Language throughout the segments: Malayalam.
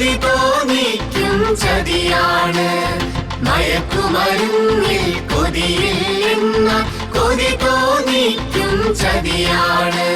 കൊതി തോന്നിക്കും ചതിയാണ്. മയക്കുമരുന്നിൽ കൊതിയില്ലെന്ന കൊതി തോന്നിക്കും ചതിയാണ്.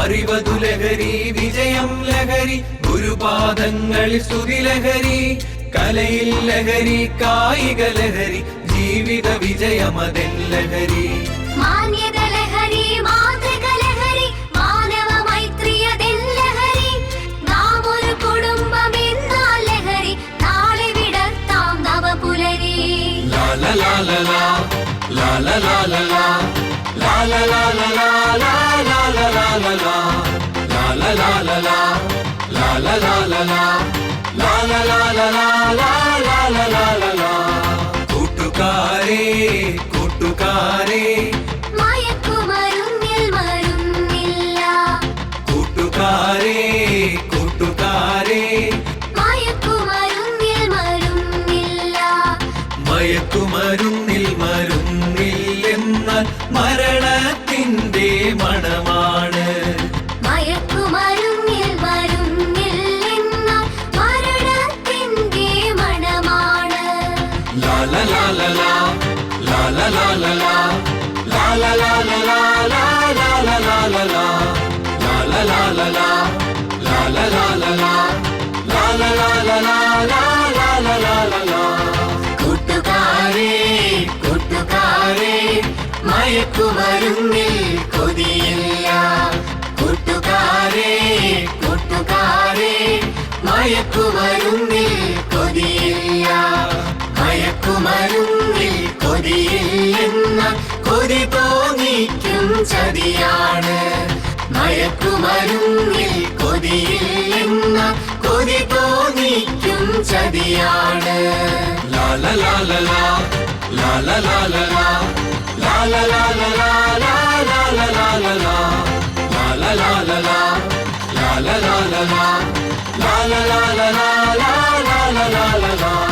അറിവതു ലഹരി, വിജയം ലഹരി, ഗുരുപാദങ്ങളിൽ സ്തുതി ലഹരി, കലയിൽ ലഹരി, കായിക ലഹരി, ജീവിത വിജയമതെൻ ലഹരി. മാന്യത ലഹരി, മാതൃക ലഹരി, മാനവ മൈത്രിയതെൻ ലഹരി. നാം ഒരു കുടുംബം എന്നാൽ ലഹരി, നാളെ വിടർത്താം നവപുലരി. ലാ ലാ ലാ ലാ ലാ, ലാ ലാ ലാ ലാ ലാ, ലാ ലാ ലാ ലാ ലാ, ലാ ലാ ലാ ലാ ലാ ലാ, ലാ ലാ ലാ ലാ ലാ, ലാ ലാ ലാ ലാ ലാ, ലാ ലാ ലാ ലാ ലാ, ലാ ലാ ലാ ലാ ലാ ലാ. കൂട്ടുകാരേ കൂട്ടുകാരേ, മയക്കുമരുന്നിൽ മരുന്നില്ല. കൂട്ടുകാരേ കൂട്ടുകാരേ, മയക്കുമരുന്നിൽ മരുന്നില്ല. മയക്കുമരുന്നിൽ മരുന്നില്ലെന്നാൽ മരണത്തിൻ്റെ മണമാണ്. മയക്കുമരുന്നിൽ മരുന്നില്ലെന്ന മരണത്തിൻ്റെ മണമാണ്. ലാ ലാ ലാ ലാ ലാ, ലാ ലാ ലാ ലാ ലാ, ലാ ലാ ലാ ലാ ലാ, ലാ ലാ ലാ ലാ ലാ ലാ, ലാ ലാ ലാ ലാ ലാ, ലാ ലാ ലാ ലാ ലാ, ലാ ലാ ലാ ലാ ലാ, ലാ ലാ ലാ ലാ ലാ ലാ. കൂട്ടുകാരേ കൂട്ടുകാരേ, മയക്കുമരുന്നിൽ കൊതിയില്ല. കൂട്ടുകാരേ കൂട്ടുകാരേ, മയക്കുമരുന്നിൽ കൊതിയില്ല. മയക്കുമരുന്നിൽ കൊതിയില്ലെന്ന കൊതി തോന്നിക്കും ചതിയാണ്. മയക്കുമരുന്നിൽ കൊതിയില്ലെന്ന കൊതി തോന്നിക്കും ചതിയാണ്. ലാ ലാ ലാ ലാ ലാ, ലാ ലാ ലാ ലാ ലാ, ലാ ലാ ലാ ലാ ലാ, ലാ ലാ ലാ ലാ ലാ ലാ, ലാ ലാ ലാ ലാ ലാ, ലാ ലാ ലാ ലാ ലാ, ലാ ലാ ലാ ലാ ലാ, ലാ ലാ ലാ ലാ ലാ.